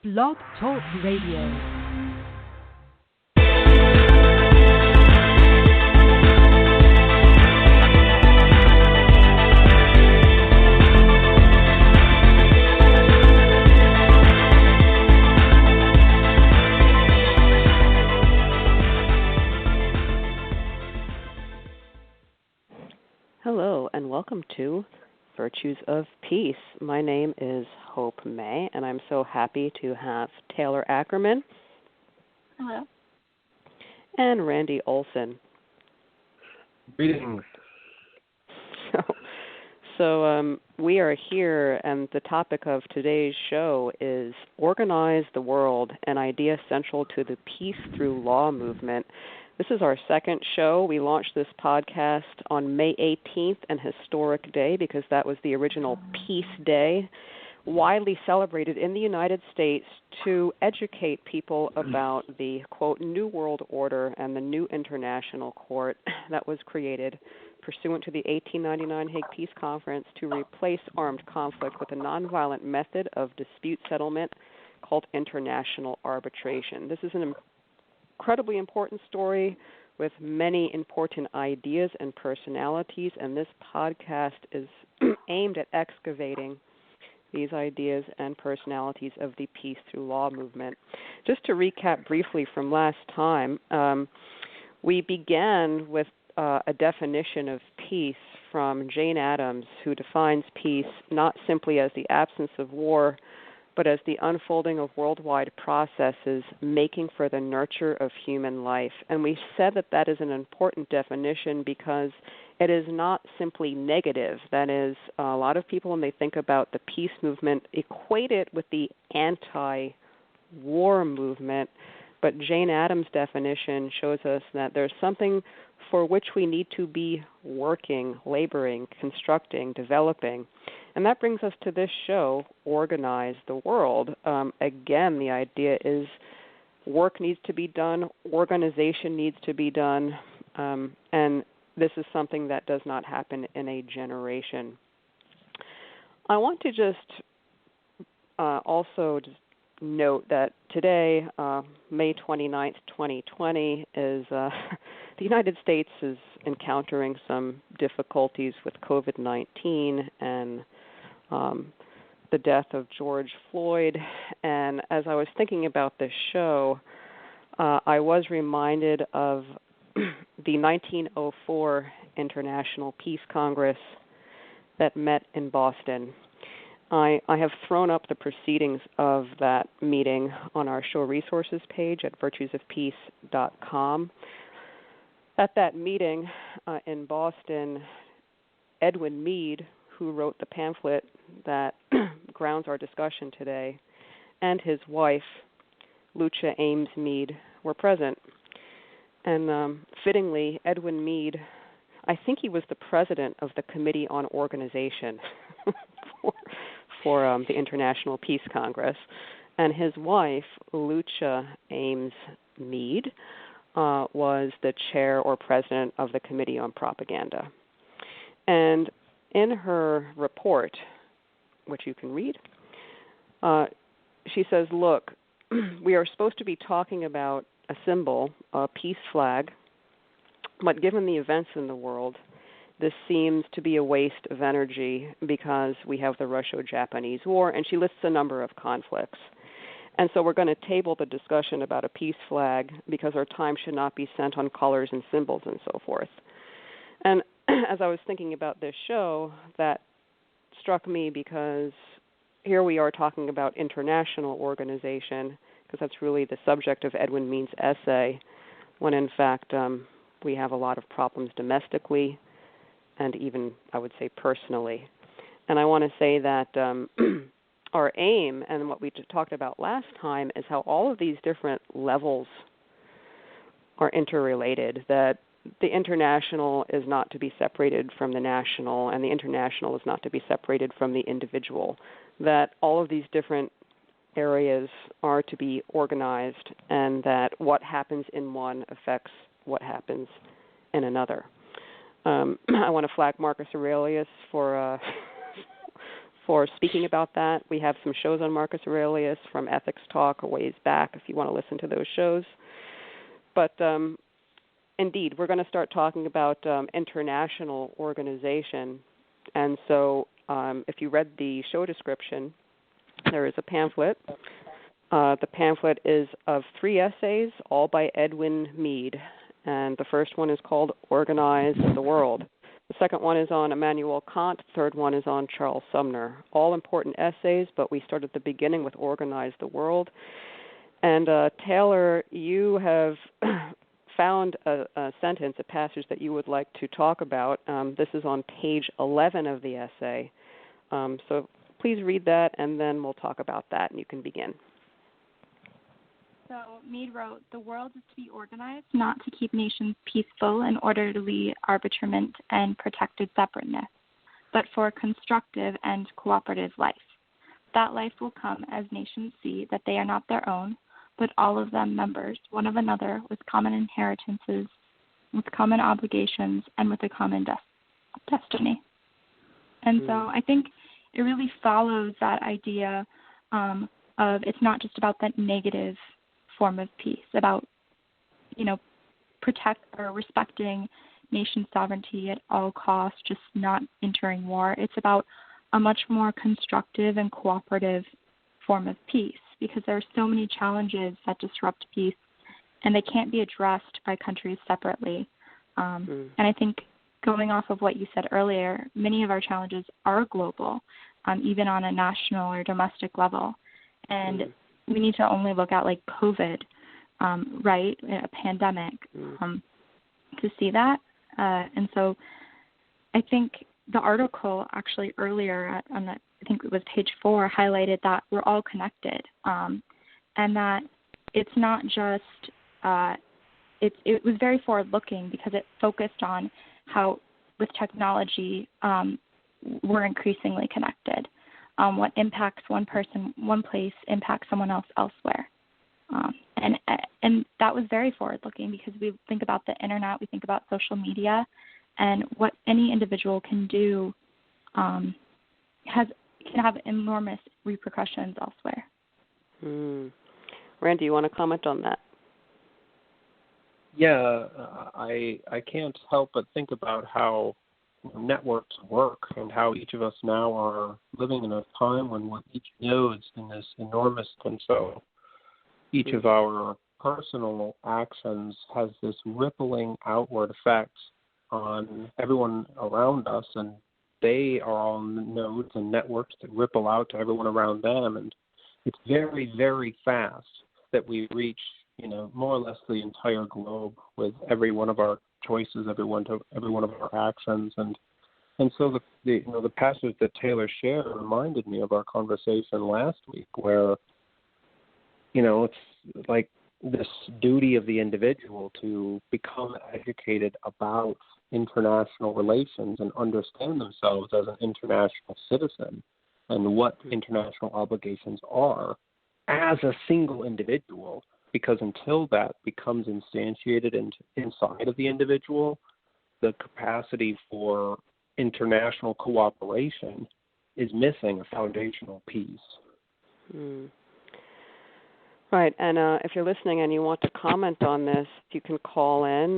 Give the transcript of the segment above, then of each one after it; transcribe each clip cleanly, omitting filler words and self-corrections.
Blog Talk Radio. Hello, and welcome to Virtues of Peace. My name is Hope May, and I'm so happy to have Taylor Ackerman. Hello. And Randy Olson. Greetings. So we are here, and the topic of today's show is Organize the World, an idea central to the Peace Through Law movement. This is our second show. We launched this podcast on May 18th, an historic day because that was the original Peace Day, widely celebrated in the United States to educate people about the, quote, New World Order and the new international court that was created pursuant to the 1899 Hague Peace Conference to replace armed conflict with a nonviolent method of dispute settlement called international arbitration. This is an incredibly important story with many important ideas and personalities, and this podcast is aimed at excavating these ideas and personalities of the Peace Through Law movement. Just to recap briefly from last time, we began with a definition of peace from Jane Addams, who defines peace not simply as the absence of war, but as the unfolding of worldwide processes making for the nurture of human life. And we said that that is an important definition because it is not simply negative. That is, a lot of people, when they think about the peace movement, equate it with the anti-war movement. But Jane Addams' definition shows us that there's something for which we need to be working, laboring, constructing, developing. And that brings us to this show, Organize the World. Again, the idea is work needs to be done, organization needs to be done, and this is something that does not happen in a generation. I want to just also just note that today, May 29th, 2020, is the United States is encountering some difficulties with COVID-19 and the death of George Floyd. And as I was thinking about this show, I was reminded of the 1904 International Peace Congress that met in Boston. I have thrown up the proceedings of that meeting on our show resources page at virtuesofpeace.com. At that meeting in Boston, Edwin Meade, who wrote the pamphlet that grounds our discussion today, and his wife, Lucia Ames Meade, were present. And fittingly, Edwin Meade, I think he was the president of the Committee on Organization for the International Peace Congress, and his wife, Lucia Ames Meade, was the chair or president of the Committee on Propaganda. And in her report, which you can read, she says, look, we are supposed to be talking about a symbol, a peace flag, but given the events in the world, this seems to be a waste of energy because we have the Russo-Japanese War, and she lists a number of conflicts. And so we're going to table the discussion about a peace flag because our time should not be spent on colors and symbols and so forth. And as I was thinking about this show, that struck me because here we are talking about international organization, because that's really the subject of Edwin Meade's essay, when in fact we have a lot of problems domestically and even, I would say, personally. And I want to say that our aim, and what we talked about last time, is how all of these different levels are interrelated, that the international is not to be separated from the national, and the international is not to be separated from the individual, that all of these different areas are to be organized, and that what happens in one affects what happens in another. I want to flag Marcus Aurelius for for speaking about that. We have some shows on Marcus Aurelius from Ethics Talk a ways back if you want to listen to those shows. But indeed, we're going to start talking about international organization. And so if you read the show description, there is a pamphlet. The pamphlet is of 3 essays, all by Edwin Mead. And the first one is called Organize the World. The second one is on Immanuel Kant. The third one is on Charles Sumner. All important essays, but we start at the beginning with Organize the World. And Taylor, you have found a sentence, a passage that you would like to talk about. This is on page 11 of the essay. So please read that, and then we'll talk about that, and you can begin. So Mead wrote, "The world is to be organized not to keep nations peaceful in orderly arbitrament and protected separateness, but for a constructive and cooperative life. That life will come as nations see that they are not their own, but all of them members, one of another, with common inheritances, with common obligations, and with a common destiny." And so I think it really follows that idea of it's not just about that negative form of peace, about, protect or respecting nation sovereignty at all costs, just not entering war. It's about a much more constructive and cooperative form of peace, because there are so many challenges that disrupt peace, and they can't be addressed by countries separately. And I think going off of what you said earlier, many of our challenges are global, even on a national or domestic level. And we need to only look at like COVID, right, a pandemic, to see that. And so I think the article actually earlier on I think it was page 4, highlighted that we're all connected, and that it's not just it was very forward-looking, because it focused on how with technology we're increasingly connected. What impacts one person, one place, impacts someone else elsewhere. And that was very forward-looking, because we think about the internet, we think about social media, and what any individual can do can have enormous repercussions elsewhere. Randy, you want to comment on that? Yeah, I can't help but think about how networks work, and how each of us now are living in a time when we're each nodes in this enormous, and so each of our personal actions has this rippling outward effect on everyone around us, and they are all nodes and networks that ripple out to everyone around them. And it's very, very fast that we reach, more or less the entire globe with every one of our choices, every one of our actions. And so the passage that Taylor shared reminded me of our conversation last week, where, it's like this duty of the individual to become educated about international relations and understand themselves as an international citizen and what international obligations are as a single individual, because until that becomes instantiated inside of the individual, the capacity for international cooperation is missing a foundational piece. Right, and if you're listening and you want to comment on this, you can call in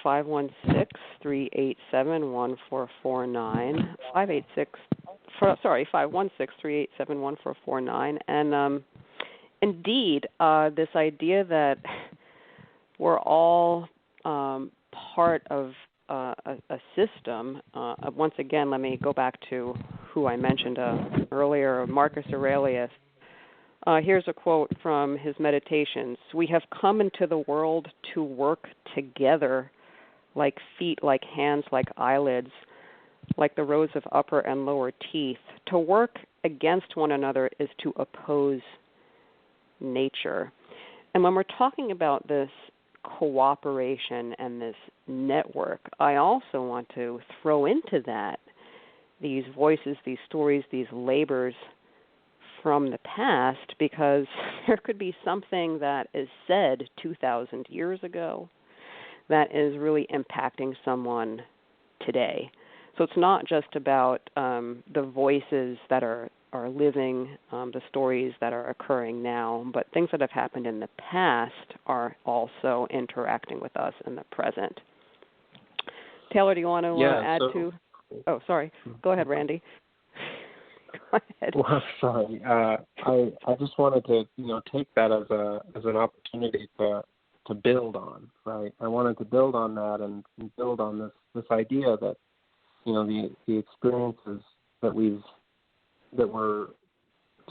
516-387-1449, 516-387-1449, and indeed, this idea that we're all part of a system. Once again, let me go back to who I mentioned earlier, Marcus Aurelius. Here's a quote from his Meditations. "We have come into the world to work together, like feet, like hands, like eyelids, like the rows of upper and lower teeth. To work against one another is to oppose nature." And when we're talking about this cooperation and this network, I also want to throw into that these voices, these stories, these labors from the past, because there could be something that is said 2,000 years ago that is really impacting someone today. So it's not just about the voices that are living, the stories that are occurring now, but things that have happened in the past are also interacting with us in the present. Taylor, do you want to add to? Oh, sorry. Go ahead, Randy. Go ahead. Well, sorry. I just wanted to take that as an opportunity to build on, right? I wanted to build on that and build on this idea that the experiences that were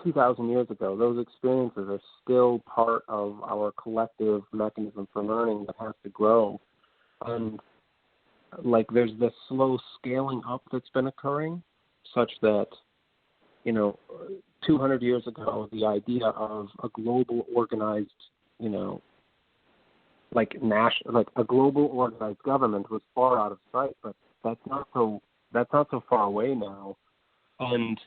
2,000 years ago, those experiences are still part of our collective mechanism for learning that has to grow. And like there's this slow scaling up that's been occurring, such that 200 years ago, the idea of a global organized, like a global organized government was far out of sight, but that's not so far away now. And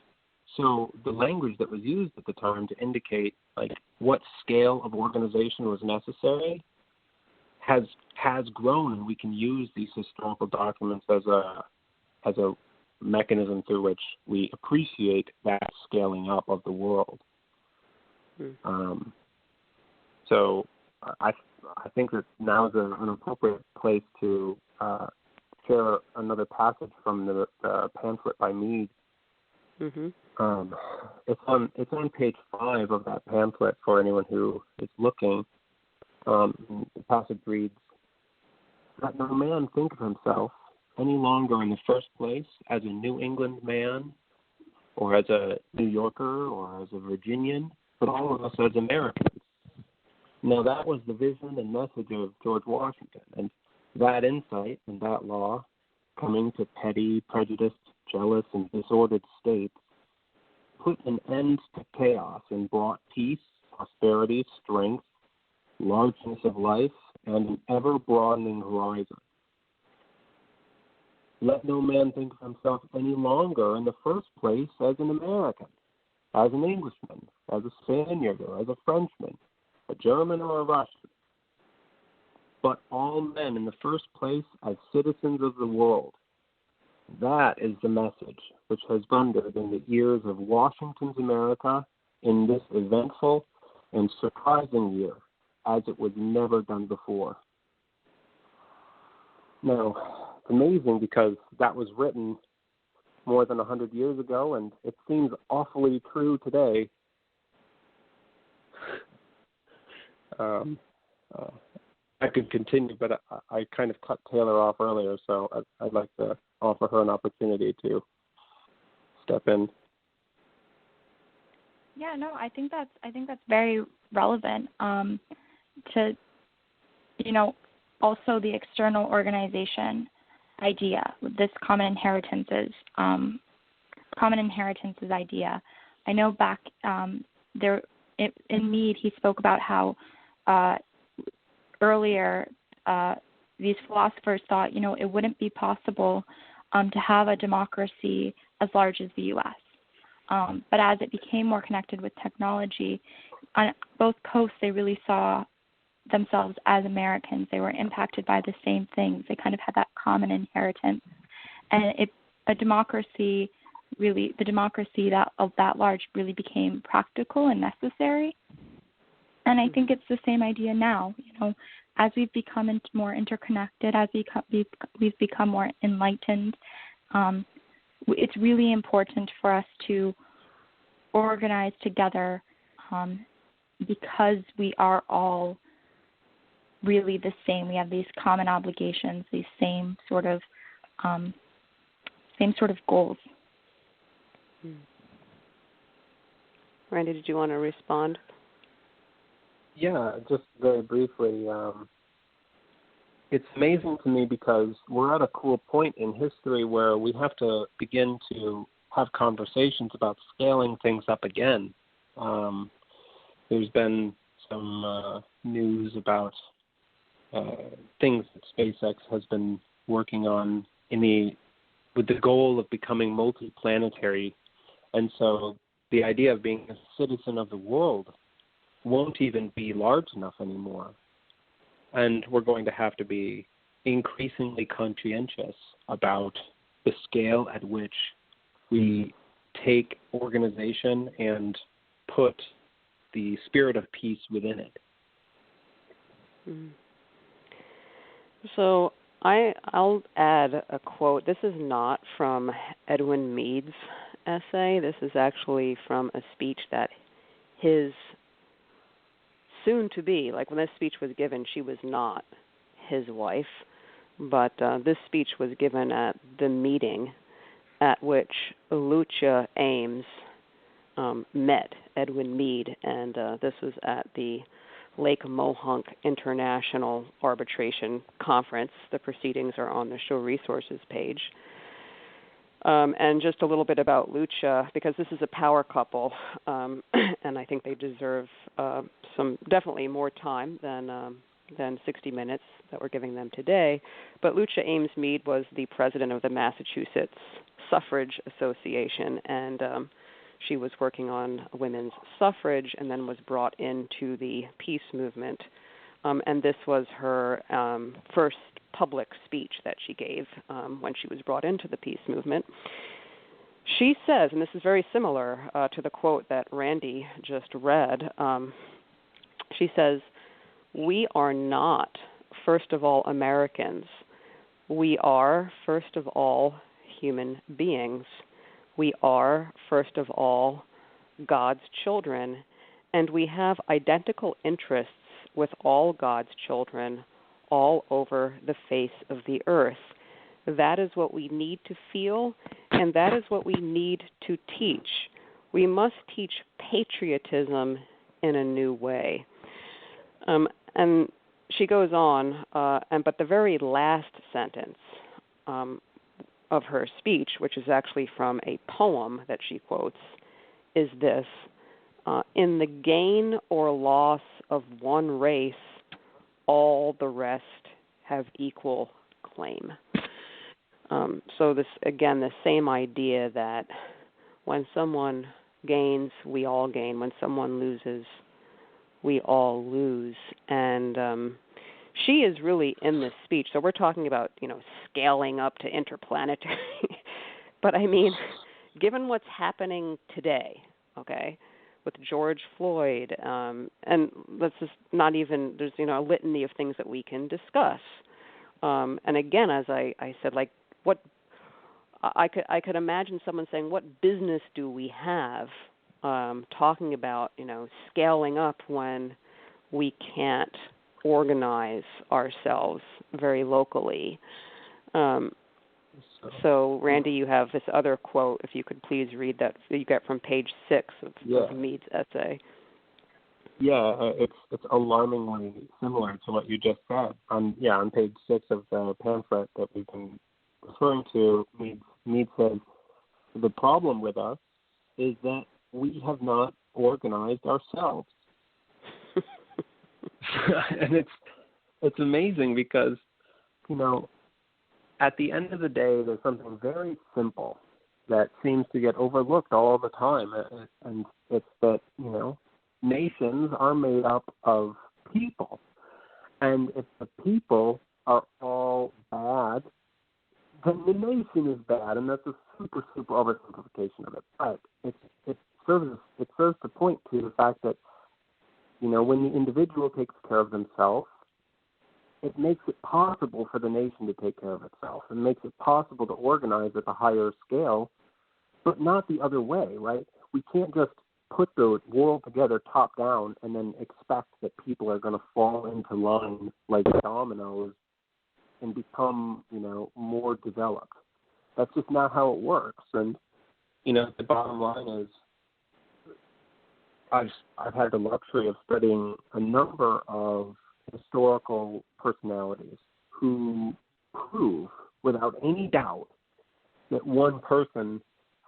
so the language that was used at the time to indicate like what scale of organization was necessary has grown, and we can use these historical documents as a mechanism through which we appreciate that scaling up of the world. So I think that now is an appropriate place to share another passage from the pamphlet by Mead. Mm-hmm. It's on page 5 of that pamphlet for anyone who is looking. The passage reads, "Let no man think of himself any longer in the first place as a New England man, or as a New Yorker, or as a Virginian, but all of us as Americans." Now that was the vision and message of George Washington, and that insight and that law, coming to petty, prejudiced, jealous, and disordered states, put an end to chaos and brought peace, prosperity, strength, largeness of life, and an ever-broadening horizon. Let no man think of himself any longer in the first place as an American, as an Englishman, as a Spaniard, or as a Frenchman, a German, or a Russian, but all men in the first place as citizens of the world. That is the message which has thundered in the ears of Washington's America in this eventful and surprising year, as it was never done before. Now, it's amazing because that was written more than 100 years ago, and it seems awfully true today. I could continue, but I kind of cut Taylor off earlier, so I'd like to offer her an opportunity to step in. Yeah, no, I think that's very relevant to also the external organization idea, this common inheritances idea. I know back there in Mead, he spoke about how earlier these philosophers thought it wouldn't be possible to have a democracy as large as the U.S. But as it became more connected with technology, on both coasts they really saw themselves as Americans. They were impacted by the same things. They kind of had that common inheritance. And the democracy that of that large really became practical and necessary. And I think it's the same idea now. As we've become more interconnected, as we've become more enlightened, it's really important for us to organize together because we are all really the same. We have these common obligations, these same sort of goals. Randy, did you want to respond? Yeah, just very briefly. It's amazing to me because we're at a cool point in history where we have to begin to have conversations about scaling things up again. There's been some news about things that SpaceX has been working on with the goal of becoming multiplanetary. And so the idea of being a citizen of the world won't even be large enough anymore. And we're going to have to be increasingly conscientious about the scale at which we take organization and put the spirit of peace within it. So I'll add a quote. This is not from Edwin Mead's essay. This is actually from a speech that his soon-to-be, like when this speech was given, she was not his wife, but this speech was given at the meeting at which Lucia Ames met Edwin Mead, and this was at the Lake Mohonk International Arbitration Conference. The proceedings are on the show resources page. And just a little bit about Lucia, because this is a power couple, and I think they deserve some definitely more time than 60 minutes that we're giving them today. But Lucia Ames Mead was the president of the Massachusetts Suffrage Association, and she was working on women's suffrage and then was brought into the peace movement. And this was her first public speech that she gave when she was brought into the peace movement. She says, and this is very similar to the quote that Randy just read, she says, "We are not, first of all, Americans. We are, first of all, human beings. We are, first of all, God's children, and we have identical interests with all God's children all over the face of the earth. That is what we need to feel, and that is what we need to teach. We must teach patriotism in a new way." And she goes on, but the very last sentence of her speech, which is actually from a poem that she quotes, is this: "In the gain or loss of one race, all the rest have equal claim." So this, again, the same idea that when someone gains, we all gain. When someone loses, we all lose. And she is really in this speech. So we're talking about, scaling up to interplanetary. But I mean, given what's happening today, okay, with George Floyd, and let's just not even, there's, a litany of things that we can discuss. And again, as I said, like, what I could imagine someone saying, what business do we have talking about, scaling up when we can't organize ourselves very locally? So, Randy, you have this other quote, if you could please read that you get from page 6 of Mead's essay. Yeah, it's alarmingly similar to what you just said. On page 6 of the pamphlet that we've been referring to, Mead says, "The problem with us is that we have not organized ourselves." And it's amazing because, at the end of the day, there's something very simple that seems to get overlooked all the time, and it's that, nations are made up of people. And if the people are all bad, then the nation is bad, and that's a super, super oversimplification of it. But it serves to point to the fact that, when the individual takes care of themselves, it makes it possible for the nation to take care of itself. It makes it possible to organize at a higher scale, but not the other way, right? We can't just put the world together top down and then expect that people are going to fall into line like dominoes and become, more developed. That's just not how it works. And, the bottom line is, I've had the luxury of studying a number of historical personalities who prove without any doubt that one person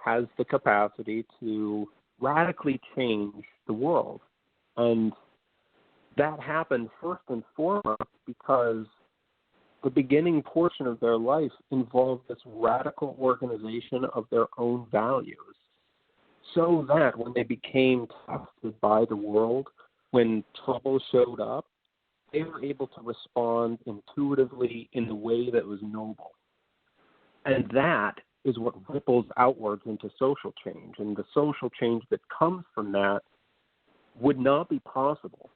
has the capacity to radically change the world. And that happened first and foremost because the beginning portion of their life involved this radical organization of their own values, so that when they became tested by the world, when trouble showed up, they were able to respond intuitively in the way that was noble. And that is what ripples outwards into social change. And the social change that comes from that would not be possible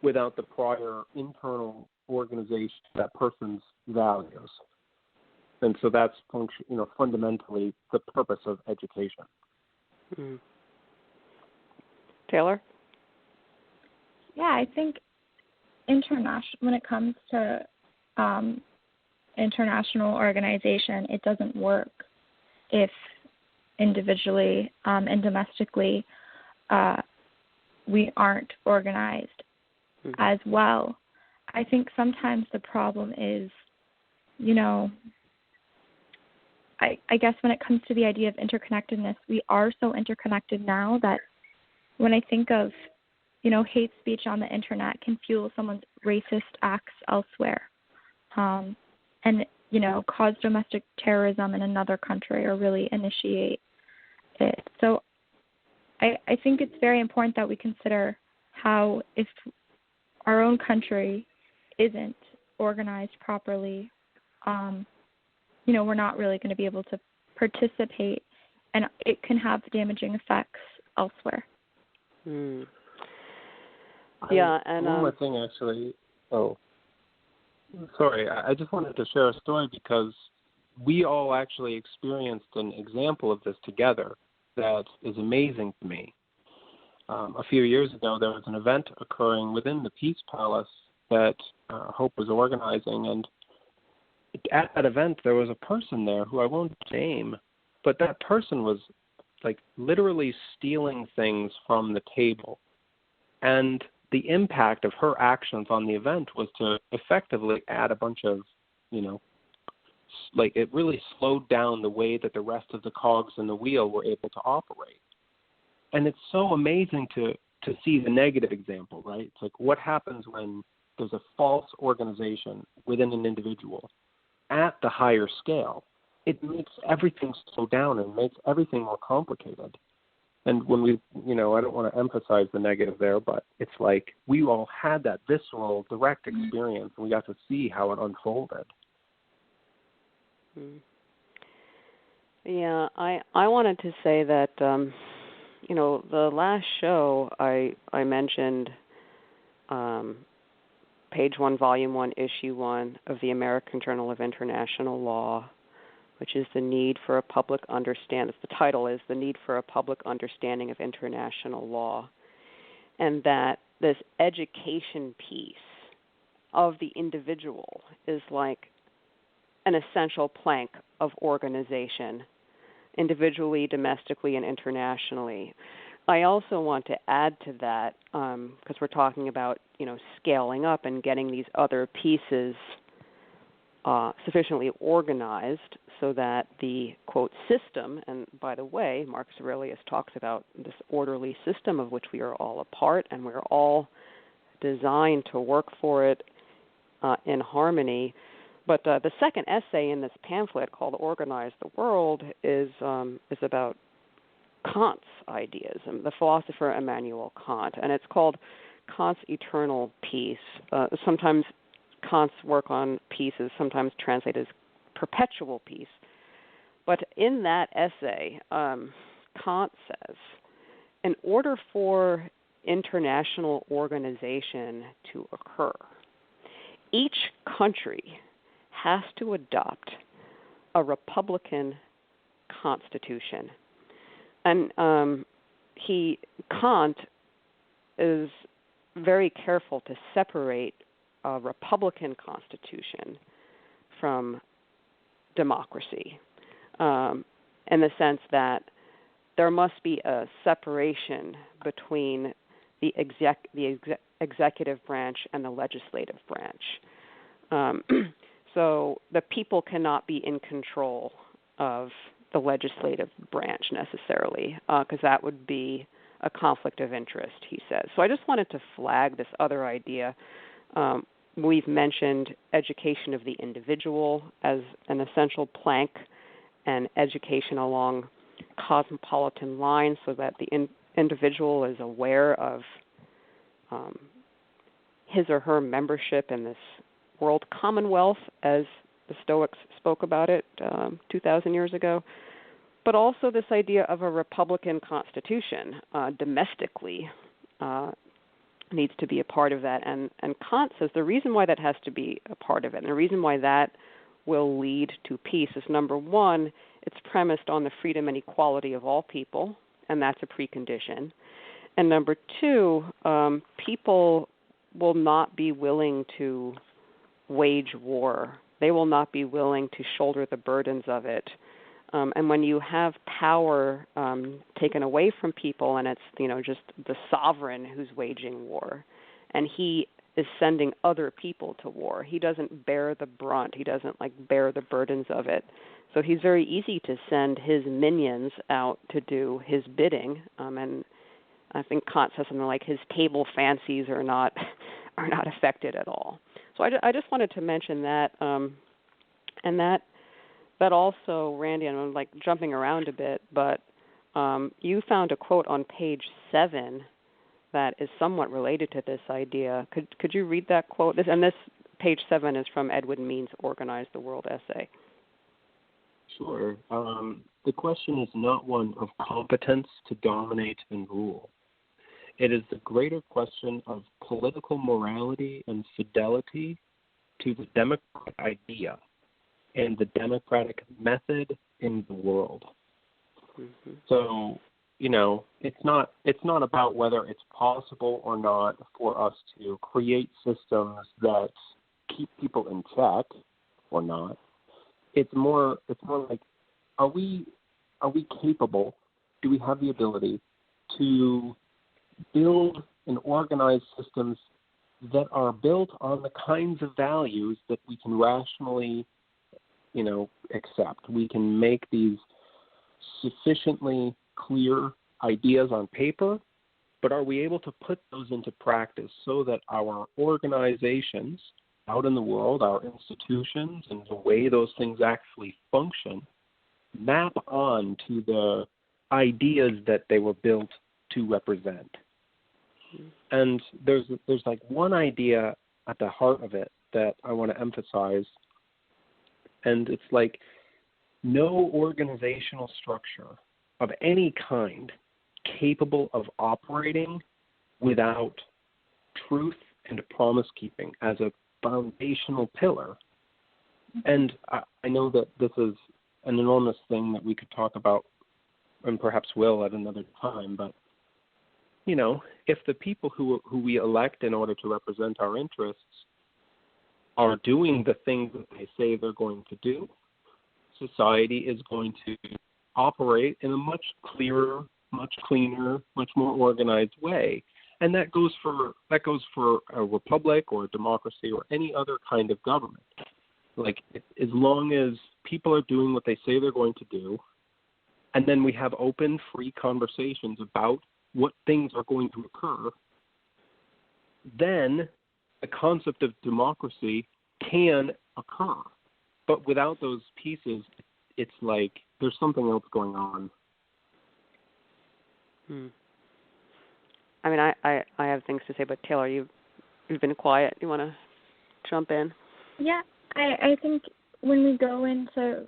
without the prior internal organization of that person's values. And so that's fundamentally the purpose of education. Mm. Taylor? Yeah, I think when it comes to international organization, it doesn't work if individually and domestically we aren't organized as well. I think sometimes the problem is, I guess when it comes to the idea of interconnectedness, we are so interconnected now that when I think of, hate speech on the internet can fuel someone's racist acts elsewhere, and, cause domestic terrorism in another country or really initiate it. So I think it's very important that we consider how if our own country isn't organized properly, we're not really going to be able to participate, and it can have damaging effects elsewhere. Mm. Yeah, and one more thing, actually. Oh, sorry. I just wanted to share a story because we all actually experienced an example of this together that is amazing to me. A few years ago, there was an event occurring within the Peace Palace that Hope was organizing, and at that event, there was a person there who I won't name, but that person was literally stealing things from the table. And the impact of her actions on the event was to effectively add a bunch of, it really slowed down the way that the rest of the cogs in the wheel were able to operate. And it's so amazing to see the negative example, right? It's what happens when there's a false organization within an individual at the higher scale. It makes everything slow down and makes everything more complicated. And when we, I don't want to emphasize the negative there, but it's we all had that visceral, direct experience, and we got to see how it unfolded. Yeah, I wanted to say that, the last show I mentioned page 1, volume 1, issue 1 of the American Journal of International Law, which is the need for a public understanding. The title is The Need for a Public Understanding of International Law. And that this education piece of the individual is an essential plank of organization, individually, domestically, and internationally. I also want to add to that, because we're talking about, scaling up and getting these other pieces sufficiently organized so that the, quote, system, and by the way, Marcus Aurelius talks about this orderly system of which we are all a part, and we're all designed to work for it in harmony. But the second essay in this pamphlet called Organize the World is about Kant's ideas, and the philosopher Immanuel Kant, and it's called Kant's Eternal Peace. Sometimes Kant's work on peace is sometimes translated as perpetual peace. But in that essay, Kant says, in order for international organization to occur, each country has to adopt a republican constitution. And Kant is very careful to separate a republican constitution from democracy, in the sense that there must be a separation between the executive branch and the legislative branch. So the people cannot be in control of the legislative branch necessarily, because that would be a conflict of interest, he says. So I just wanted to flag this other idea. We've mentioned education of the individual as an essential plank, and education along cosmopolitan lines so that the individual is aware of his or her membership in this world commonwealth, as the Stoics spoke about it 2,000 years ago. But also this idea of a republican constitution domestically needs to be a part of that. And Kant says the reason why that has to be a part of it, and the reason why that will lead to peace is, number one, it's premised on the freedom and equality of all people, and that's a precondition. And number two, people will not be willing to wage war. They will not be willing to shoulder the burdens of it. And when you have power taken away from people, and it's just the sovereign who's waging war, and he is sending other people to war, he doesn't bear the brunt. He doesn't bear the burdens of it. So he's very easy to send his minions out to do his bidding. And I think Kant says something like his table fancies are not affected at all. So I just wanted to mention that, and that also, Randy, and I'm jumping around a bit, but you found a quote on page 7 that is somewhat related to this idea. Could you read that quote? This page 7 is from Edwin Means' Organize the World essay. Sure. The question is not one of competence to dominate and rule. It is the greater question of political morality and fidelity to the democratic idea and the democratic method in the world. Mm-hmm. So, it's not about whether it's possible or not for us to create systems that keep people in check or not. It's more like, are we capable? Do we have the ability to build and organize systems that are built on the kinds of values that we can rationally, accept? We can make these sufficiently clear ideas on paper, but are we able to put those into practice so that our organizations out in the world, our institutions, and the way those things actually function map on to the ideas that they were built to represent? And there's one idea at the heart of it that I want to emphasize, and it's no organizational structure of any kind capable of operating without truth and promise keeping as a foundational pillar. And I know that this is an enormous thing that we could talk about, and perhaps will at another time, but if the people who we elect in order to represent our interests are doing the things that they say they're going to do, society is going to operate in a much clearer, much cleaner, much more organized way. And that goes for a republic or a democracy or any other kind of government. As long as people are doing what they say they're going to do, and then we have open, free conversations about what things are going to occur, then the concept of democracy can occur. But without those pieces, it's there's something else going on. I mean, I have things to say, but Taylor, you've been quiet. You want to jump in? Yeah, I think when we go into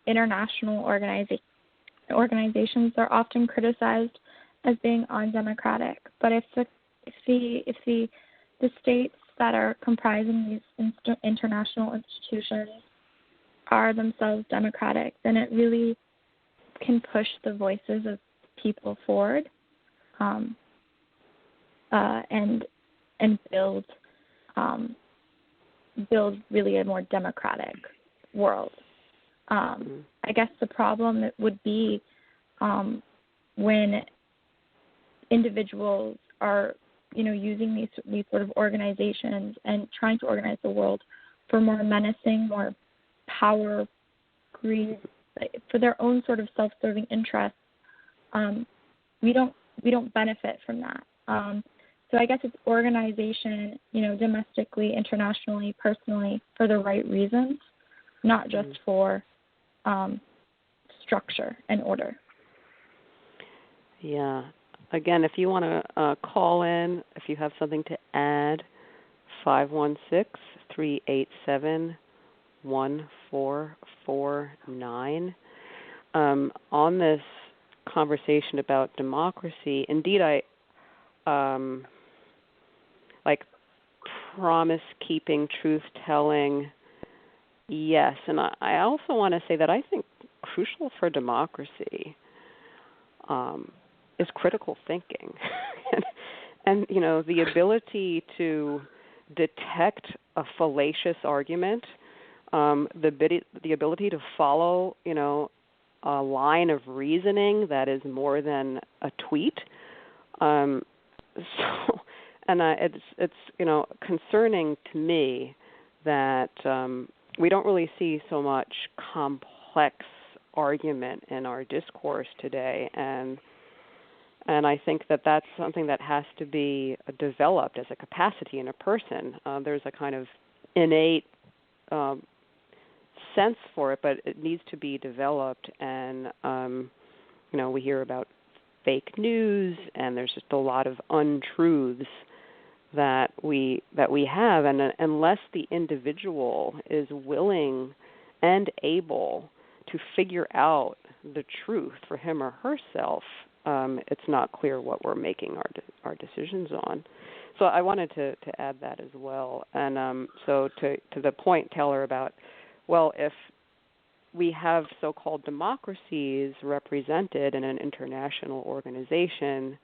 international organizations, they're often criticized as being undemocratic. But if the states that are comprising these international institutions are themselves democratic, then it really can push the voices of people forward, and build really a more democratic world. I guess the problem would be when individuals are, using these sort of organizations and trying to organize the world for more menacing, more power, greed, for their own sort of self-serving interests. We don't benefit from that. So I guess it's organization, domestically, internationally, personally, for the right reasons, not just for structure and order. Yeah. Again, if you want to call in, if you have something to add, 516-387-3746. 1449. On this conversation about democracy, indeed, I like promise-keeping, truth-telling, yes. And I also want to say that I think crucial for democracy is critical thinking. and, you know, the ability to detect a fallacious argument, the ability to follow, you know, a line of reasoning that is more than a tweet. It's you know, concerning to me that we don't really see so much complex argument in our discourse today, and I think that that's something that has to be developed as a capacity in a person. There's a kind of innate sense for it, but it needs to be developed. And you know, we hear about fake news, and there's just a lot of untruths that we have, and unless the individual is willing and able to figure out the truth for him or herself, it's not clear what we're making our decisions on. So I wanted to add that as well. And so to the point, Taylor, about, well, if we have so-called democracies represented in an international organization,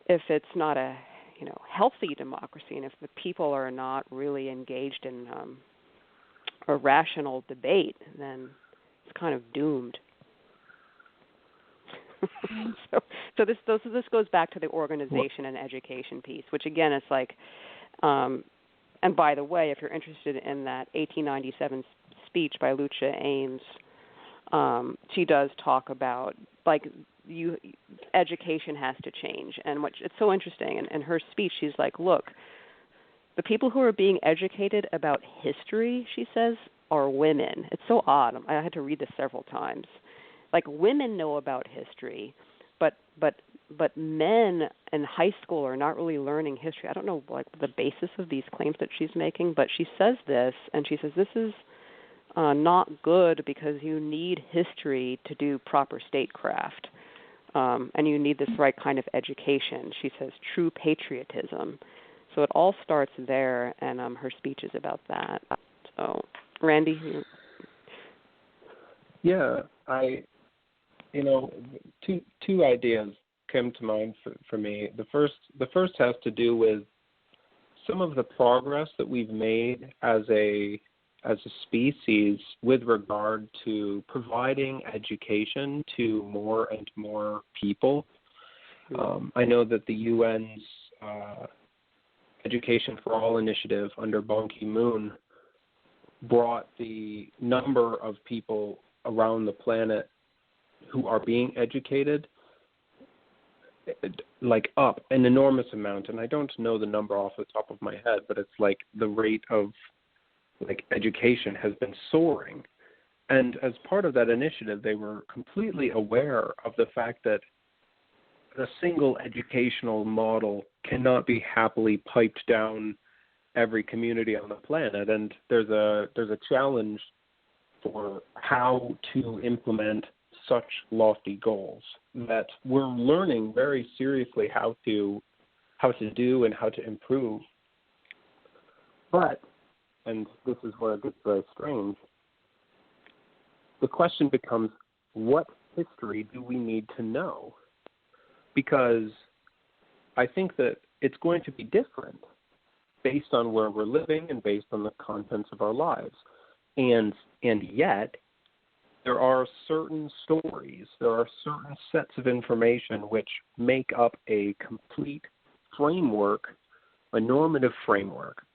if it's not a, you know, healthy democracy, and if the people are not really engaged in a rational debate, then it's kind of doomed. So this goes back to the organization and education piece, which again, it's like, and by the way, if you're interested in that 1897 speech by Lucia Ames, she does talk about, like, education has to change. And it's so interesting. In her speech, she's like, look, the people who are being educated about history, she says, are women. It's so odd. I had to read this several times. Like, women know about history, but men in high school are not really learning history. I don't know, like, the basis of these claims that she's making, but she says this, and she says this is not good because you need history to do proper statecraft, and you need this right kind of education. She says true patriotism. So it all starts there, and her speech is about that. So, Randy? Yeah, two ideas came to mind for me. The first has to do with some of the progress that we've made as a species with regard to providing education to more and more people. I know that the UN's Education for All initiative under Ban Ki-moon brought the number of people around the planet who are being educated like up an enormous amount. And I don't know the number off the top of my head, but it's like the rate of like education has been soaring. And as part of that initiative, they were completely aware of the fact that a single educational model cannot be happily piped down every community on the planet. And there's a challenge for how to implement such lofty goals that we're learning very seriously how to do and how to improve. But, and this is where it gets very strange, the question becomes, what history do we need to know? Because I think that it's going to be different based on where we're living and based on the contents of our lives. And yet, there are certain stories, there are certain sets of information which make up a complete framework, a normative framework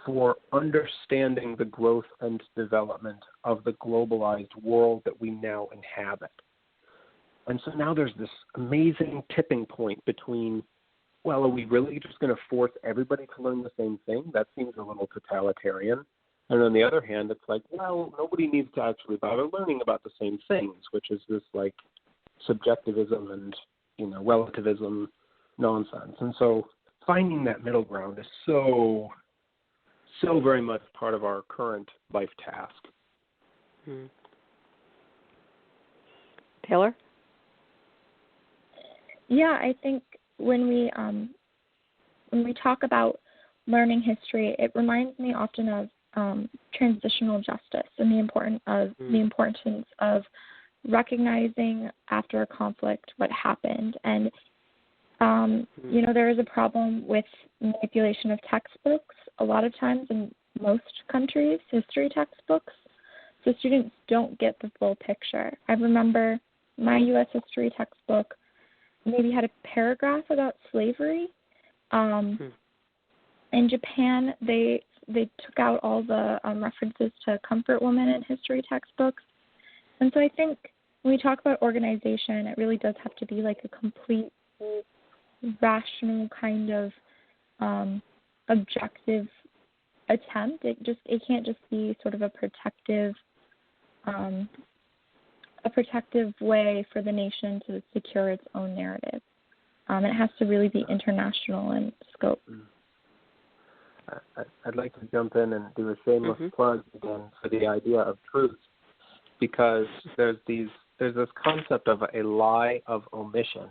for understanding the growth and development of the globalized world that we now inhabit. And so now there's this amazing tipping point between, well, are we really just going to force everybody to learn the same thing? That seems a little totalitarian. And on the other hand, it's like, well, nobody needs to actually bother learning about the same things, which is this like subjectivism and, relativism nonsense. And so finding that middle ground is so so very much part of our current life task. Taylor? Yeah, I think when we talk about learning history, it reminds me often of transitional justice and the importance of recognizing after a conflict what happened. And there is a problem with manipulation of textbooks a lot of times in most countries, history textbooks, so students don't get the full picture. I remember my U.S. history textbook maybe had a paragraph about slavery. In Japan, they took out all the references to comfort women in history textbooks. And so I think when we talk about organization, it really does have to be like a complete rational kind of objective attempt. It can't just be sort of a protective way for the nation to secure its own narrative. It has to really be international in scope. I'd like to jump in and do a shameless plug again for the idea of truth, because there's this concept of a lie of omission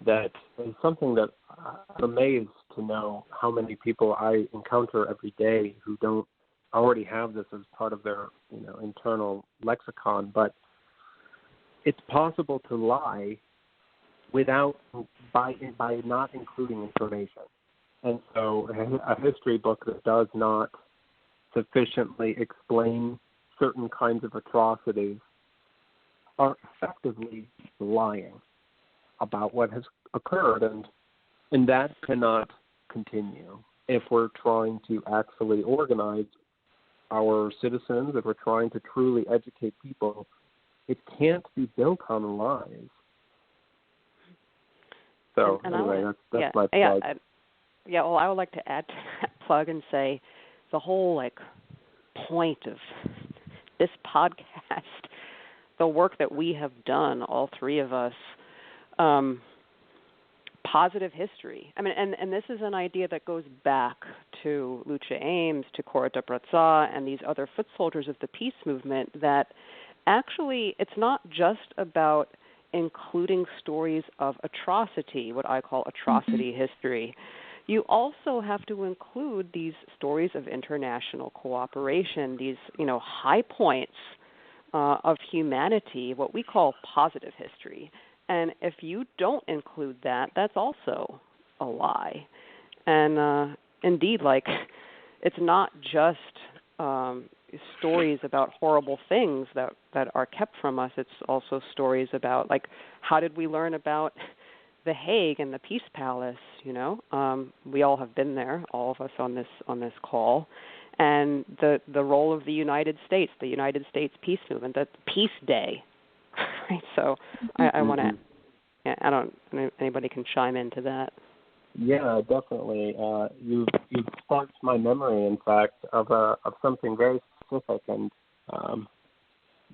that is something that I'm amazed to know how many people I encounter every day who don't already have this as part of their internal lexicon. But it's possible to lie by not including information. And so a history book that does not sufficiently explain certain kinds of atrocities are effectively lying about what has occurred, and that cannot continue if we're trying to actually organize our citizens, if we're trying to truly educate people. It can't be built on lies. So anyway, that's my plug. Well, I would like to add to that plug and say the whole point of this podcast, the work that we have done, all three of us, positive history. I mean, and this is an idea that goes back to Lucia Ames, to Cora de Brazza, and these other foot soldiers of the peace movement, that actually it's not just about including stories of atrocity, what I call atrocity history. You also have to include these stories of international cooperation, these, high points of humanity, what we call positive history. And if you don't include that, that's also a lie. And indeed, it's not just stories about horrible things that are kept from us. It's also stories about, how did we learn about the Hague and the Peace Palace? We all have been there, all of us on this call, and the role of the United States peace movement, the Peace Day. Right. So I want to. I don't know if anybody can chime into that. Yeah, definitely. You've sparked my memory, in fact, of something very specific, and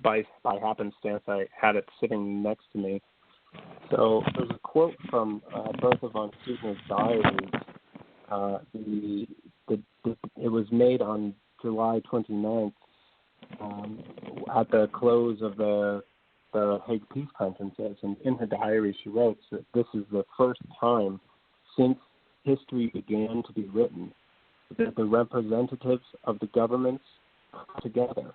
by happenstance, I had it sitting next to me. So there's a quote from Bertha von Suttner's diaries. It was made on July 29th at the close of the Hague Peace Conferences, and in her diary she wrote that this is the first time since history began to be written that the representatives of the governments come together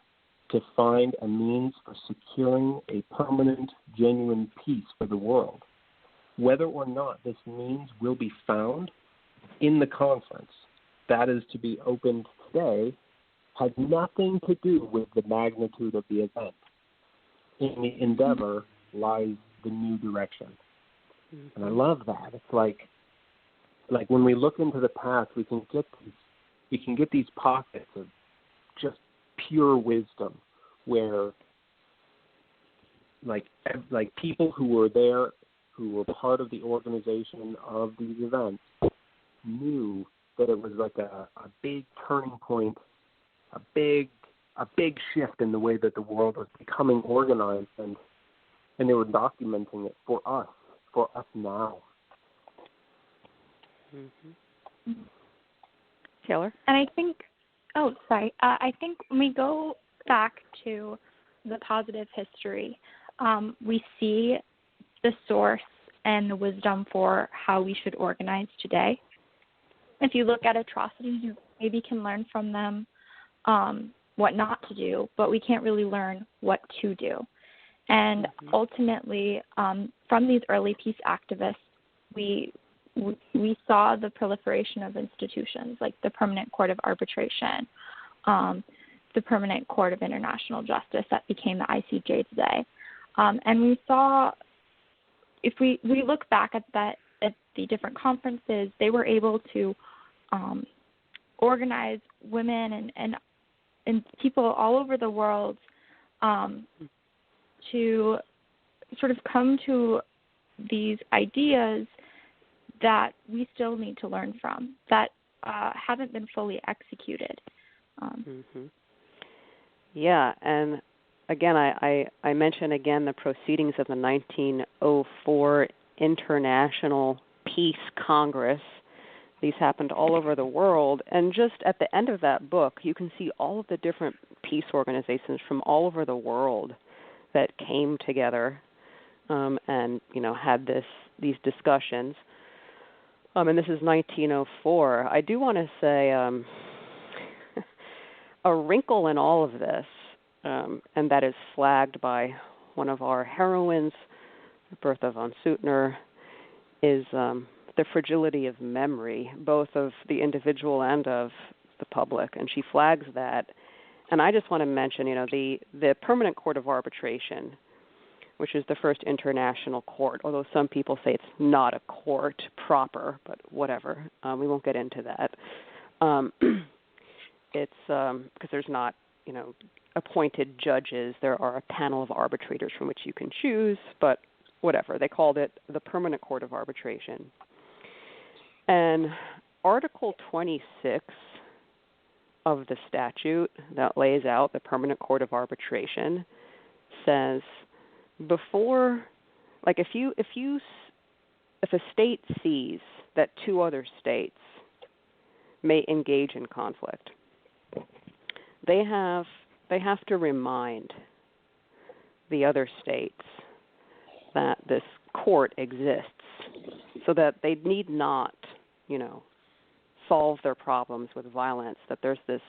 to find a means for securing a permanent, genuine peace for the world. Whether or not this means will be found in the conference that is to be opened today has nothing to do with the magnitude of the event. In the endeavor lies the new direction. And I love that. It's like when we look into the past, we can get these pockets of just pure wisdom where like people who were there, who were part of the organization of these events, knew that it was like a big turning point, a big shift in the way that the world was becoming organized, and they were documenting it for us now. Taylor. And I think, I think when we go back to the positive history, we see the source and the wisdom for how we should organize today. If you look at atrocities, you maybe can learn from them what not to do, but we can't really learn what to do. And ultimately, from these early peace activists, we saw the proliferation of institutions like the Permanent Court of Arbitration, the Permanent Court of International Justice that became the ICJ today. And we saw, if we look back at the different conferences, they were able to organize women and people all over the world to sort of come to these ideas that we still need to learn from, that haven't been fully executed. Yeah, and again, I mention again the proceedings of the 1904 International Peace Congress. These happened all over the world, and just at the end of that book, you can see all of the different peace organizations from all over the world that came together and had these discussions. And this is 1904. I do want to say a wrinkle in all of this, and that is flagged by one of our heroines, Bertha von Suttner, is the fragility of memory, both of the individual and of the public, and she flags that. And I just want to mention, the Permanent Court of Arbitration, which is the first international court, although some people say it's not a court proper, but whatever. We won't get into that. It's because there's not, appointed judges. There are a panel of arbitrators from which you can choose, but whatever. They called it the Permanent Court of Arbitration. And Article 26 of the statute that lays out the Permanent Court of Arbitration says before, like if a state sees that two other states may engage in conflict, they have to remind the other states that this court exists, so that they need not, solve their problems with violence. That there's this,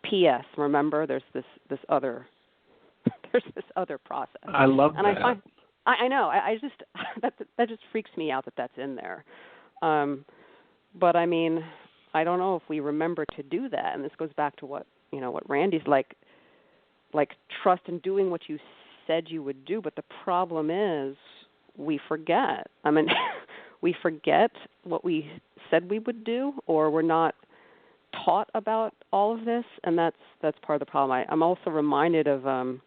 P.S. Remember, there's this other process. I love and that. I know. I just that just freaks me out that that's in there. But I mean, I don't know if we remember to do that. And this goes back to what Randy's like trust in doing what you said you would do. But the problem is we forget. I mean, we forget what we said we would do, or we're not taught about all of this, and that's part of the problem. I'm also reminded of the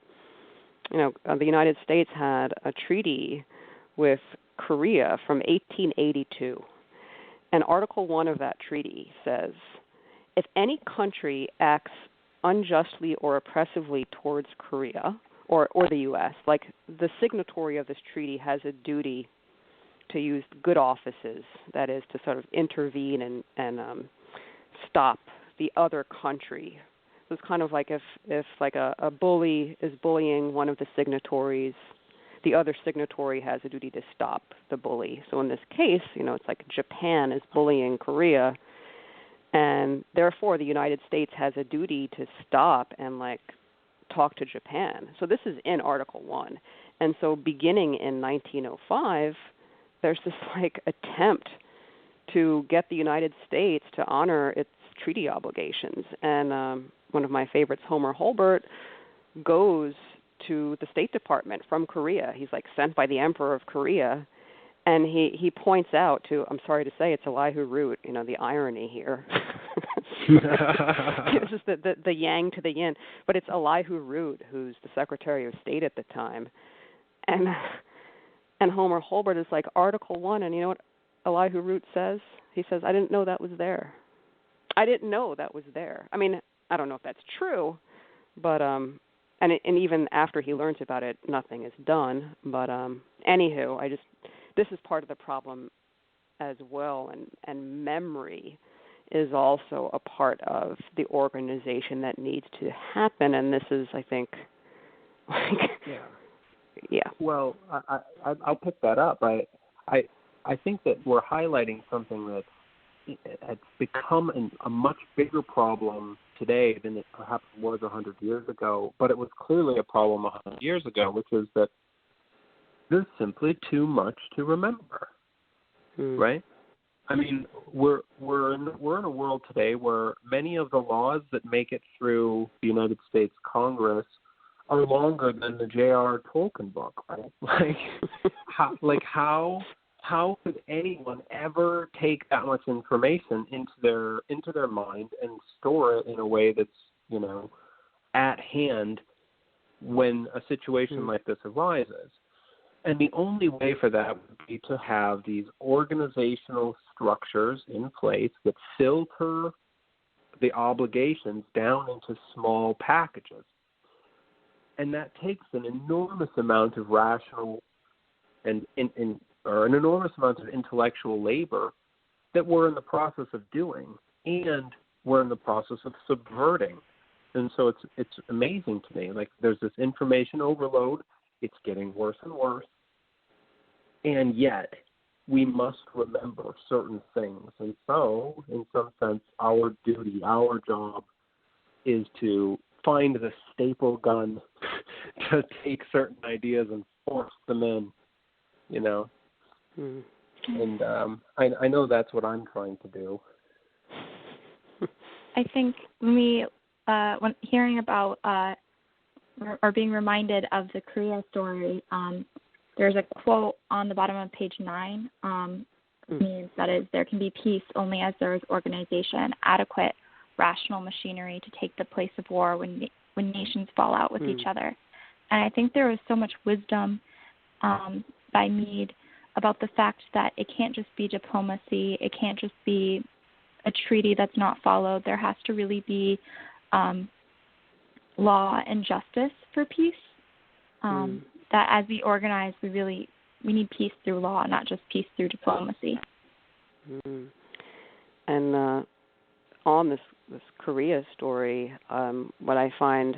United States had a treaty with Korea from 1882, and Article 1 of that treaty says, if any country acts unjustly or oppressively towards Korea or the U.S., like the signatory of this treaty has a duty to use good offices, that is, to sort of intervene and stop the other country. So it's kind of like if like a bully is bullying one of the signatories, the other signatory has a duty to stop the bully. So in this case, it's like Japan is bullying Korea, and therefore the United States has a duty to stop and talk to Japan. So this is in Article 1. And so beginning in 1905, there's this attempt to get the United States to honor its treaty obligations. And one of my favorites, Homer Holbert, goes to the State Department from Korea. He's sent by the Emperor of Korea, and he points out to, I'm sorry to say, it's Elihu Root, the irony here. This is the yang to the yin, but it's Elihu Root, who's the Secretary of State at the time. And Homer Holbert is Article 1, and you know what Elihu Root says? He says, I didn't know that was there. I didn't know that was there. I mean, I don't know if that's true, but and even after he learns about it, nothing is done. But anywho, this is part of the problem as well, and memory is also a part of the organization that needs to happen, and this is, I think, yeah. Well, I'll pick that up. I think that we're highlighting something that has become a much bigger problem today than it perhaps was 100 years ago, but it was clearly a problem 100 years ago, which is that there's simply too much to remember, right? I mean, we're in a world today where many of the laws that make it through the United States Congress are longer than the J.R. Tolkien book, right? How could anyone ever take that much information into their mind and store it in a way that's, you know, at hand when a situation like this arises? And the only way for that would be to have these organizational structures in place that filter the obligations down into small packages. And that takes an enormous amount of rational or an enormous amount of intellectual labor that we're in the process of doing, and we're in the process of subverting. And so it's amazing to me. Like, there's this information overload. It's getting worse and worse. And yet, we must remember certain things. And so, in some sense, our duty, our job, is to find the staple gun to take certain ideas and force them in, you know. And I know that's what I'm trying to do. I think when hearing about or being reminded of the Korea story, there's a quote on the bottom of page 9. Means that is, there can be peace only as there is organization, adequate, rational machinery to take the place of war when nations fall out with each other. And I think there was so much wisdom by Meade about the fact that it can't just be diplomacy, it can't just be a treaty that's not followed. There has to really be law and justice for peace. That as we organize, we need peace through law, not just peace through diplomacy. And on this Korea story, what I find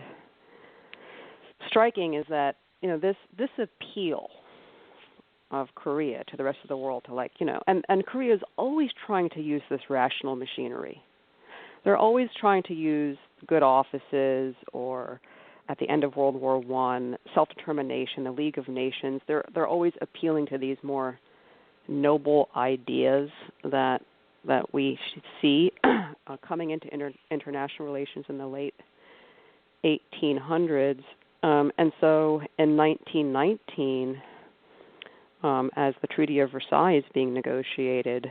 striking is that, you know, this appeal of Korea to the rest of the world to, like, you know, and Korea is always trying to use this rational machinery. They're always trying to use good offices, or at the end of World War I, self-determination, the League of Nations. They're always appealing to these more noble ideas that we should see coming into international relations in the late 1800s. And so in 1919, as the Treaty of Versailles is being negotiated,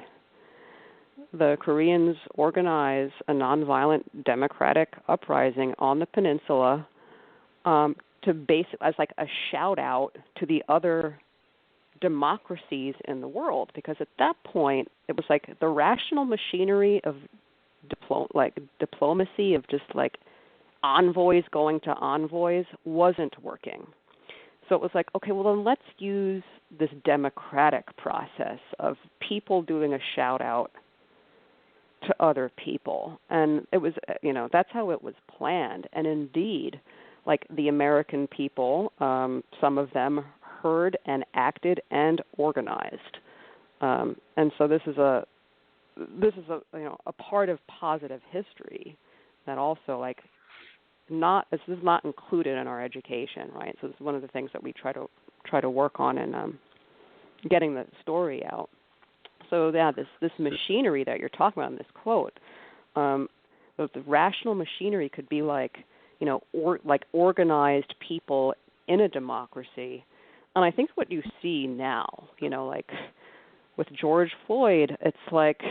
the Koreans organize a nonviolent democratic uprising on the peninsula to as like a shout out to the other democracies in the world, because at that point it was like the rational machinery of diplomacy, of just like envoys going to envoys, wasn't working. So it was like, okay, well then let's use this democratic process of people doing a shout out to other people. And it was, you know, that's how it was planned. And indeed, like, the American people, some of them heard and acted and organized. And so this is a you know, a part of positive history that also, like, this is not included in our education, right? So this is one of the things that we try to work on in getting the story out. So yeah, this machinery that you're talking about in this quote, the rational machinery could be like, you know, like organized people in a democracy. And I think what you see now, you know, like with George Floyd, it's like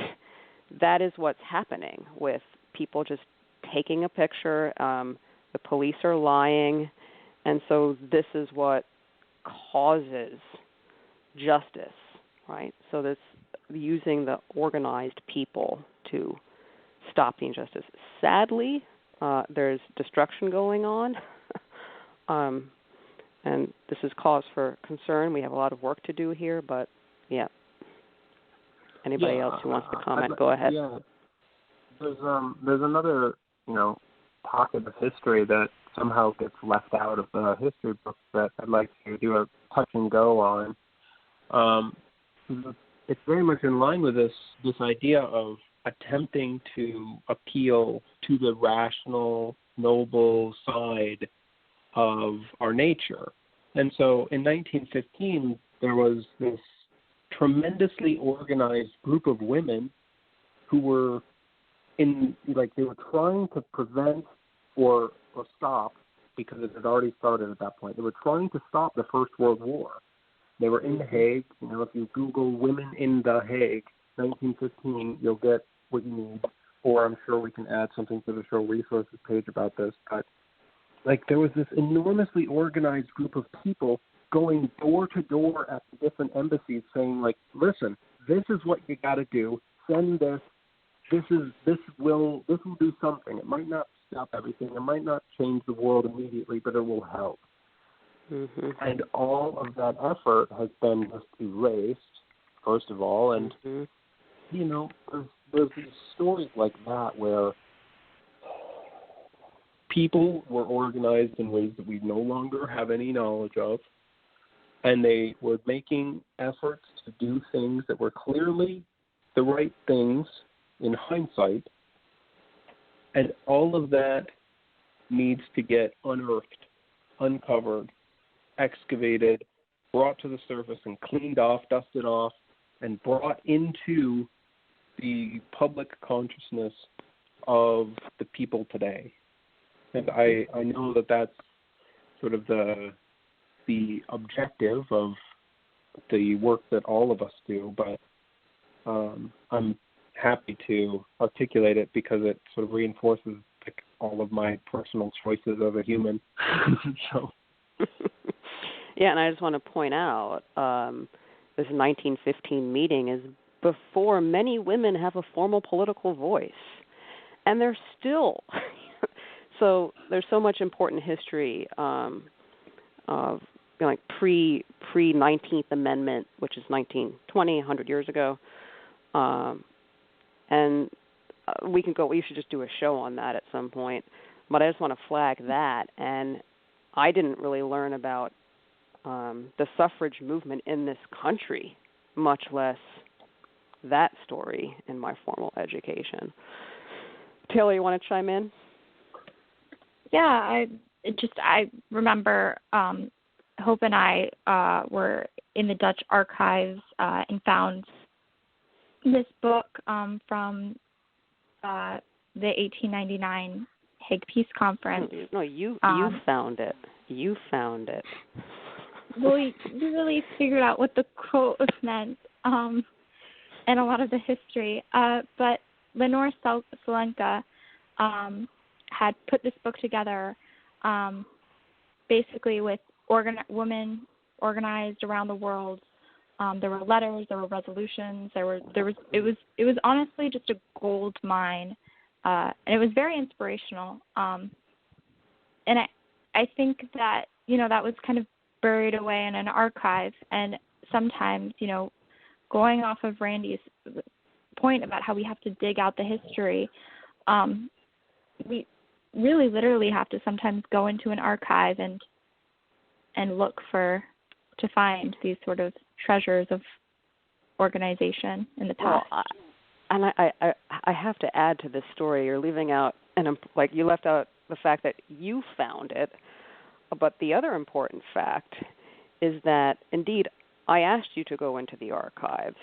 that is what's happening with people just taking a picture. The police are lying, and so this is what causes justice, right? So this using the organized people to stop the injustice. Sadly, there's destruction going on, and this is cause for concern. We have a lot of work to do here, but yeah. Anybody else who wants to comment, go ahead. there's another, pocket of history that somehow gets left out of the history books that I'd like to do a touch and go on. It's very much in line with this idea of attempting to appeal to the rational, noble side of our nature. And so in 1915, there was this tremendously organized group of women who were they were trying to prevent or stop, because it had already started at that point. They were trying to stop the First World War. They were in The Hague. If you Google women in The Hague, 1915, you'll get what you need. Or I'm sure we can add something to the show resources page about this. But there was this enormously organized group of people going door to door at the different embassies saying, listen, this is what you got to do. Send this. This will do something. It might not stop everything. It might not change the world immediately, but it will help. Mm-hmm. And all of that effort has been just erased, first of all. And, there's these stories like that where people were organized in ways that we no longer have any knowledge of, and they were making efforts to do things that were clearly the right things in hindsight, and all of that needs to get unearthed, uncovered, excavated, brought to the surface and cleaned off, dusted off, and brought into the public consciousness of the people today. And I know that that's sort of the objective of the work that all of us do, but I'm happy to articulate it because it sort of reinforces all of my personal choices as a human. So. Yeah, and I just want to point out this 1915 meeting is before many women have a formal political voice, and they're still. So there's so much important history of pre 19th Amendment, which is 1920, 100 years ago. And we should just do a show on that at some point. But I just want to flag that. And I didn't really learn about the suffrage movement in this country, much less that story in my formal education. Taylor, you want to chime in? Yeah, I remember Hope and I were in the Dutch archives and found this book from the 1899 Hague Peace Conference. No, you found it. You found it. Well, we really figured out what the quote meant and a lot of the history. But Lenore Salenka had put this book together basically with women organized around the world. There were letters, there were resolutions, it was honestly just a gold mine, and it was very inspirational. And I think that that was kind of buried away in an archive, and sometimes going off of Randy's point about how we have to dig out the history, we really literally have to sometimes go into an archive and look to find these sort of treasures of organization in the past. Well, and I have to add to this story. You're leaving out, you left out the fact that you found it, but the other important fact is that, indeed, I asked you to go into the archives,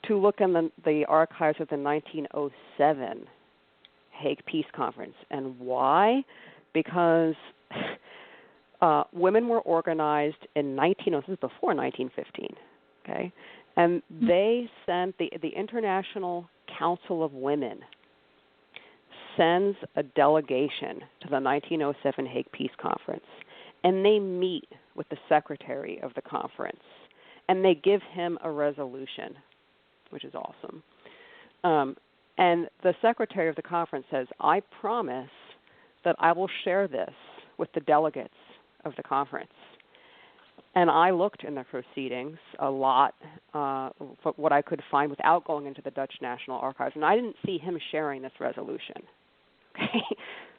to look in the archives of the 1907 Hague Peace Conference. And why? Because women were organized in this is before 1915, okay? And they sent, the International Council of Women sends a delegation to the 1907 Hague Peace Conference, and they meet with the secretary of the conference, and they give him a resolution, which is awesome. And the secretary of the conference says, I promise that I will share this with the delegates of the conference. And I looked in the proceedings a lot for what I could find without going into the Dutch National Archives, and I didn't see him sharing this resolution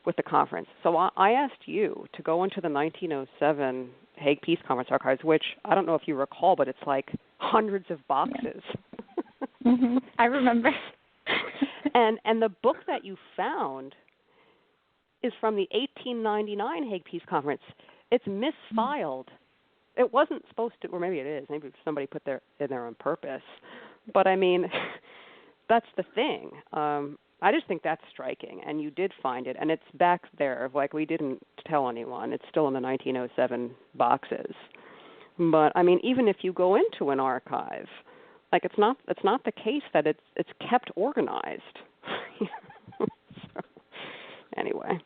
with the conference. So I asked you to go into the 1907 Hague Peace Conference archives, which I don't know if you recall, but it's like hundreds of boxes. Mm-hmm. I remember. and the book that you found is from the 1899 Hague Peace Conference. It's misfiled. It wasn't supposed to, or maybe it is. Maybe somebody put it in there on purpose. But, I mean, that's the thing. I just think that's striking, and you did find it, and it's back there. Like, we didn't tell anyone. It's still in the 1907 boxes. But, I mean, even if you go into an archive, like, it's not the case that it's kept organized. So, anyway.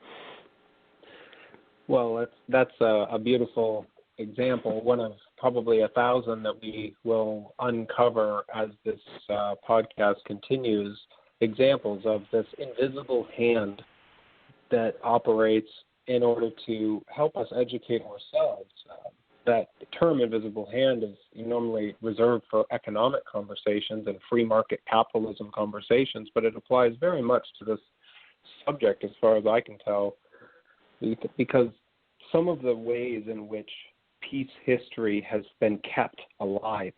Well, that's a beautiful example, one of probably 1,000 that we will uncover as this podcast continues, examples of this invisible hand that operates in order to help us educate ourselves. That term invisible hand is normally reserved for economic conversations and free market capitalism conversations, but it applies very much to this subject as far as I can tell, because some of the ways in which peace history has been kept alive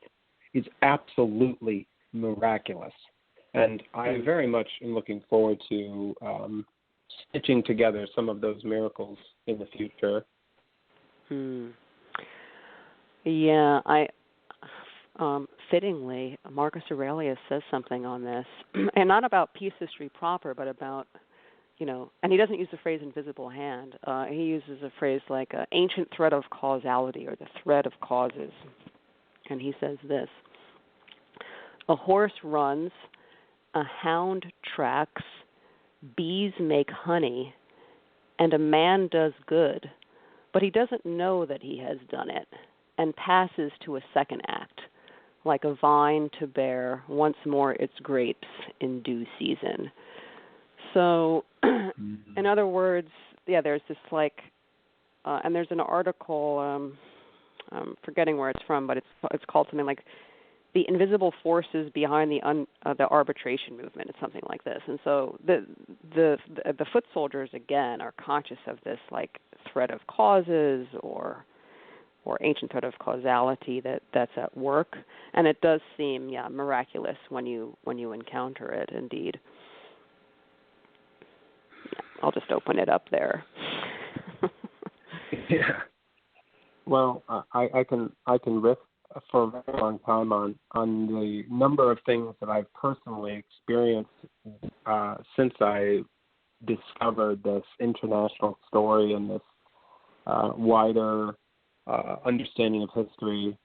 is absolutely miraculous. And I very much am looking forward to stitching together some of those miracles in the future. Yeah, fittingly, Marcus Aurelius says something on this, and not about peace history proper, but about, and he doesn't use the phrase invisible hand. He uses a phrase like ancient thread of causality, or the thread of causes. And he says this: a horse runs, a hound tracks, bees make honey, and a man does good, but he doesn't know that he has done it, and passes to a second act, like a vine to bear once more its grapes in due season. So, in other words, there's this and there's an article, I'm forgetting where it's from, but it's called something like "The Invisible Forces Behind the Arbitration Movement." It's something like this. And so the foot soldiers again are conscious of this like thread of causes or ancient thread of causality that's at work, and it does seem miraculous when you encounter it. Indeed. I'll just open it up there. Yeah. Well, I can riff for a very long time on the number of things that I've personally experienced since I discovered this international story and this wider understanding of history.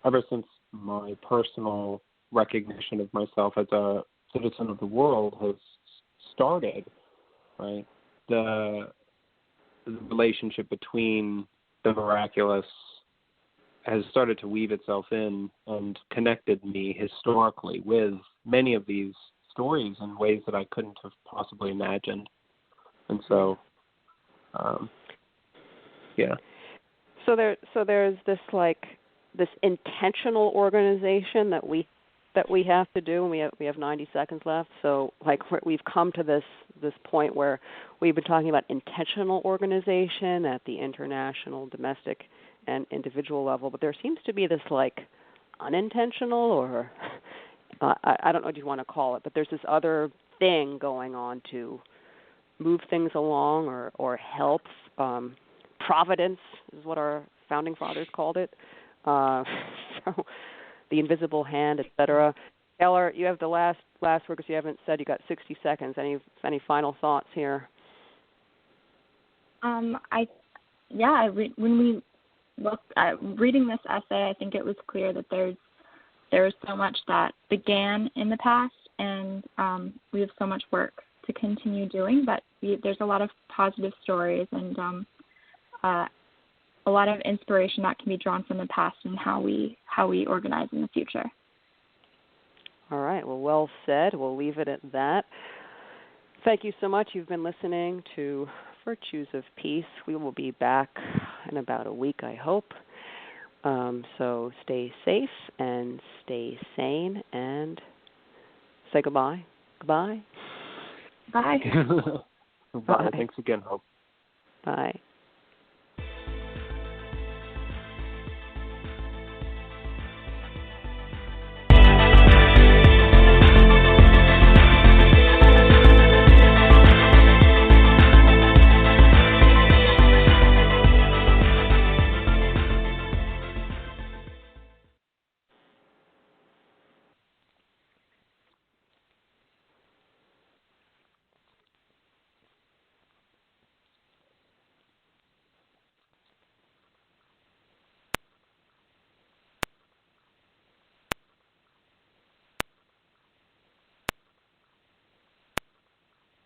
Ever since my personal recognition of myself as a citizen of the world has started, right? The relationship between the miraculous has started to weave itself in and connected me historically with many of these stories in ways that I couldn't have possibly imagined. And so, yeah. So there's this intentional organization that we have to do, and we have 90 seconds left. So we've come to this point where we've been talking about intentional organization at the international, domestic, and individual level, but there seems to be this unintentional, or I don't know what you want to call it, but there's this other thing going on to move things along or help. Providence is what our founding fathers called it. So the invisible hand, etc. Taylor, you have the last word because you haven't said. You got 60 seconds. Any final thoughts here? When we looked at reading this essay, I think it was clear that there was so much that began in the past, and we have so much work to continue doing. But there's a lot of positive stories and a lot of inspiration that can be drawn from the past and how we organize in the future. All right. Well said. We'll leave it at that. Thank you so much. You've been listening to Virtues of Peace. We will be back in about a week, I hope. So stay safe and stay sane and say goodbye. Goodbye. Bye. Bye. Thanks again, Hope. Bye.